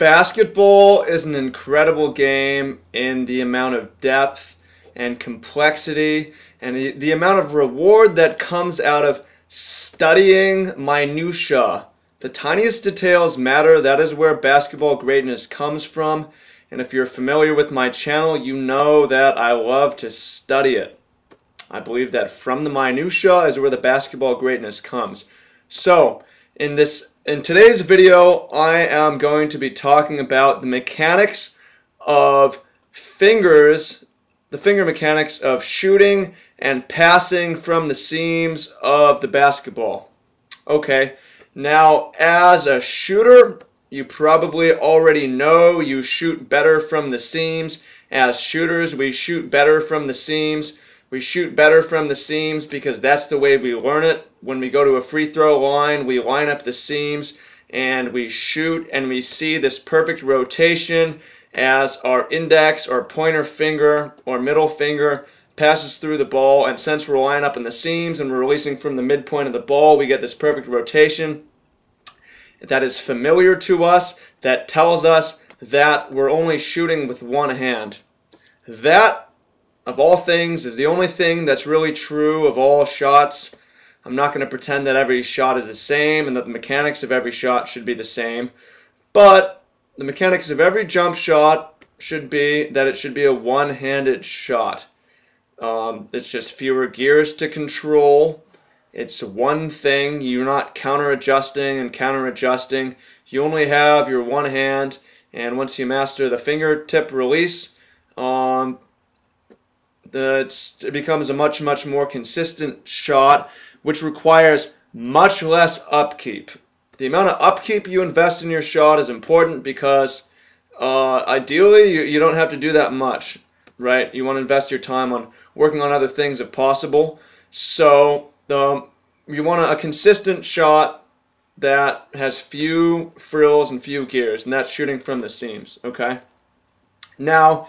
Basketball is an incredible game in the amount of depth and complexity and the amount of reward that comes out of studying minutia. The tiniest details matter. That is where basketball greatness comes from. And if you're familiar with my channel, you know that I love to study it. I believe that from the minutia is where the basketball greatness comes. So, in today's video, I am going to be talking about the mechanics of fingers, the finger mechanics of shooting and passing from the seams of the basketball. Okay, now as a shooter, you probably already know you shoot better from the seams. As shooters, we shoot better from the seams. We shoot better from the seams because that's the way we learn it. When we go to a free throw line, we line up the seams and we shoot, and we see this perfect rotation as our index or pointer finger or middle finger passes through the ball, and since we're lining up in the seams and we're releasing from the midpoint of the ball, we get this perfect rotation that is familiar to us, that tells us that we're only shooting with one hand. That, of all things, is the only thing that's really true of all shots. I'm not going to pretend that every shot is the same and that the mechanics of every shot should be the same, but the mechanics of every jump shot should be that it should be a one-handed shot. It's just fewer gears to control. It's one thing. You're not counter-adjusting and counter-adjusting. You only have your one hand, and once you master the fingertip release, it becomes a much more consistent shot, which requires much less upkeep. The amount of upkeep you invest in your shot is important because ideally you don't have to do that much, right? You want to invest your time on working on other things if possible. So you want a consistent shot that has few frills and few gears, and that's shooting from the seams, okay? Now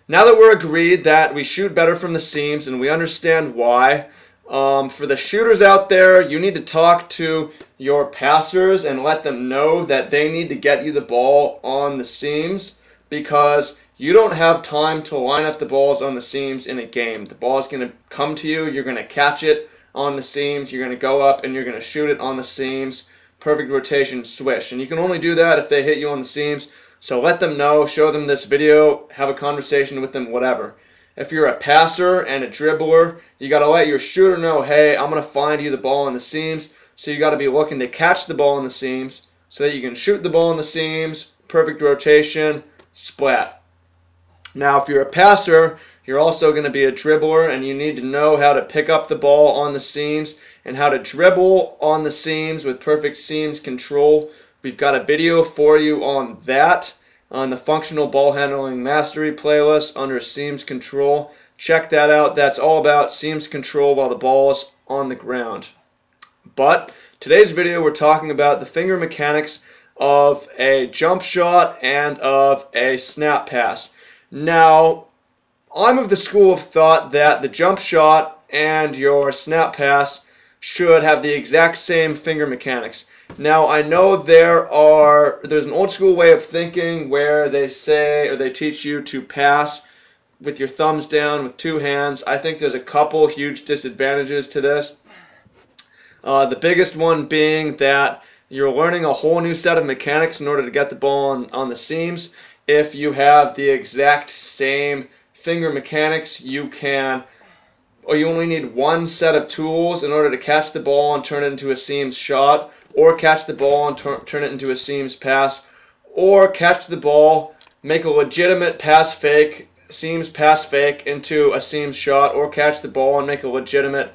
that we're agreed that we shoot better from the seams and we understand why, for the shooters out there, you need to talk to your passers and let them know that they need to get you the ball on the seams, because you don't have time to line up the balls on the seams in a game. The ball is going to come to you, you're going to catch it on the seams, you're going to go up and you're going to shoot it on the seams. Perfect rotation, swish. And you can only do that if they hit you on the seams. So let them know, show them this video, have a conversation with them, whatever. If you're a passer and a dribbler, you got to let your shooter know, hey, I'm going to find you the ball on the seams. So you got to be looking to catch the ball on the seams so that you can shoot the ball on the seams, perfect rotation, splat. Now if you're a passer, you're also going to be a dribbler, and you need to know how to pick up the ball on the seams and how to dribble on the seams with perfect seams control. We've got a video for you on that on the Functional Ball Handling Mastery playlist under Seams Control. Check that out. That's all about seams control while the ball is on the ground. But today's video, we're talking about the finger mechanics of a jump shot and of a snap pass. Now, I'm of the school of thought that the jump shot and your snap pass should have the exact same finger mechanics. Now, I know there's an old school way of thinking where they say, or they teach you to pass with your thumbs down with two hands. I think there's a couple huge disadvantages to this. The biggest one being that you're learning a whole new set of mechanics in order to get the ball on the seams. If you have the exact same finger mechanics, you only need one set of tools in order to catch the ball and turn it into a seams shot, or catch the ball and turn it into a seams pass, or catch the ball, make a legitimate pass fake, seams pass fake into a seams shot, or catch the ball and make a legitimate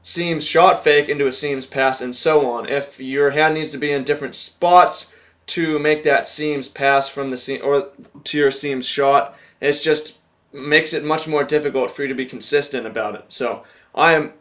seams shot fake into a seams pass, and so on. If your hand needs to be in different spots to make that seams pass from the seam or to your seams shot, it's just makes it much more difficult for you to be consistent about it. So I am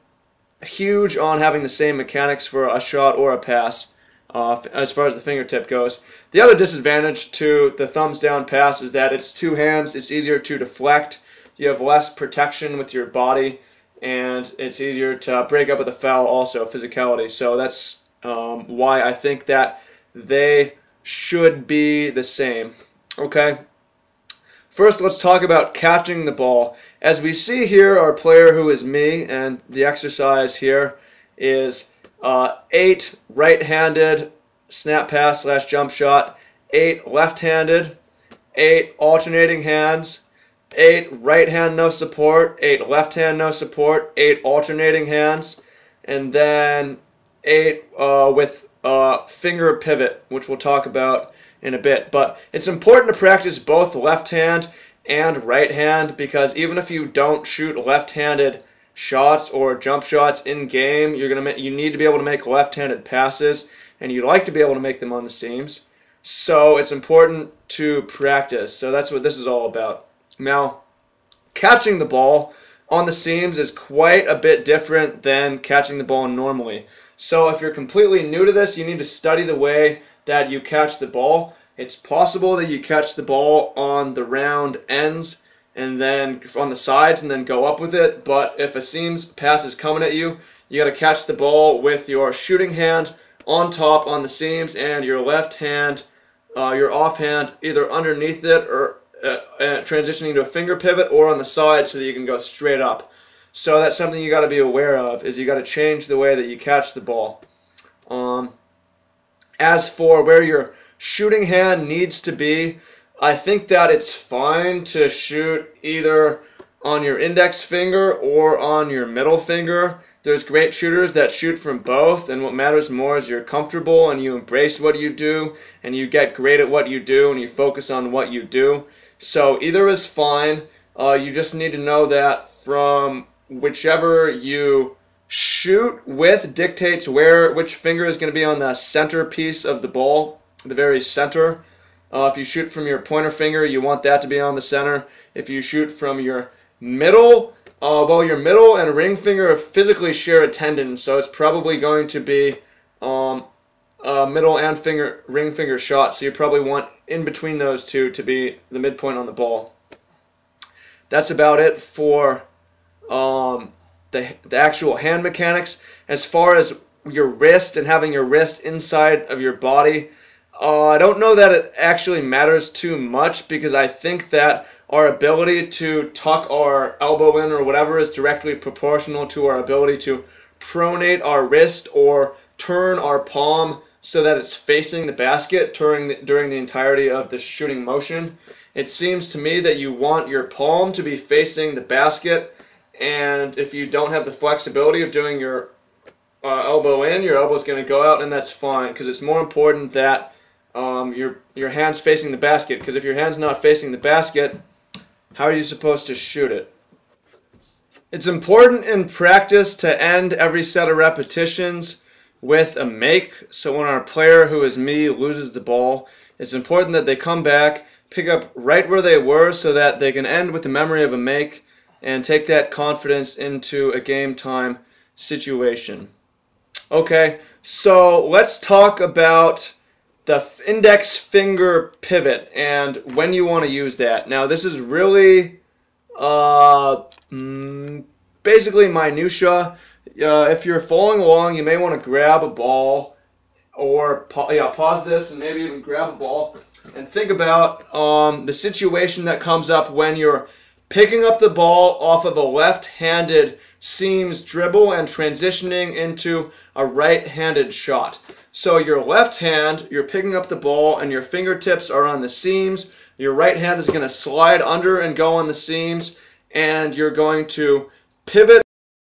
huge on having the same mechanics for a shot or a pass as far as the fingertip goes. The other disadvantage to the thumbs down pass is that it's two hands. It's easier to deflect. You have less protection with your body, and it's easier to break up with a foul also, physicality. So that's why I think that they should be the same. Okay? First, let's talk about catching the ball. As we see here, our player, who is me, and the exercise here is 8 right-handed snap pass / jump shot, 8 left-handed, 8 alternating hands, 8 right hand no support, 8 left hand no support, 8 alternating hands, and then 8 with finger pivot, which we'll talk about in a bit. But it's important to practice both left hand and right hand, because even if you don't shoot left-handed shots or jump shots in game, you need to be able to make left-handed passes, and you'd like to be able to make them on the seams. So it's important to practice. So that's what this is all about. Now, catching the ball on the seams is quite a bit different than catching the ball normally. So if you're completely new to this, you need to study the way that you catch the ball. It's possible that you catch the ball on the round ends and then on the sides and then go up with it. But if a seams pass is coming at you, you got to catch the ball with your shooting hand on top on the seams and your left hand, your off hand, either underneath it or transitioning to a finger pivot, or on the side so that you can go straight up. So that's something you got to be aware of, is you got to change the way that you catch the ball. As for where your shooting hand needs to be, I think that it's fine to shoot either on your index finger or on your middle finger. There's great shooters that shoot from both, and what matters more is you're comfortable and you embrace what you do and you get great at what you do and you focus on what you do. So either is fine. You just need to know that from whichever you shoot with dictates which finger is going to be on the center piece of the ball, the very center. If you shoot from your pointer finger, you want that to be on the center. If you shoot from your middle, well, your middle and ring finger physically share a tendon, so it's probably going to be middle and ring finger shot, so you probably want in between those two to be the midpoint on the ball. That's about it for the actual hand mechanics. As far as your wrist and having your wrist inside of your body, I don't know that it actually matters too much, because I think that our ability to tuck our elbow in or whatever is directly proportional to our ability to pronate our wrist or turn our palm so that it's facing the basket during the entirety of the shooting motion. It seems to me that you want your palm to be facing the basket, and if you don't have the flexibility of doing your elbow in, your elbow is going to go out, and that's fine, because it's more important that your hand's facing the basket, because if your hand's not facing the basket, how are you supposed to shoot it? It's important in practice to end every set of repetitions with a make. So when our player, who is me, loses the ball, it's important that they come back, pick up right where they were, so that they can end with the memory of a make and take that confidence into a game time situation. Okay, so let's talk about the index finger pivot and when you want to use that. Now, this is really basically minutia. If you're following along, you may want to grab a ball, or pause this and maybe even grab a ball and think about the situation that comes up when you're picking up the ball off of a left-handed seams dribble and transitioning into a right-handed shot. So your left hand, you're picking up the ball and your fingertips are on the seams. Your right hand is going to slide under and go on the seams, and you're going to pivot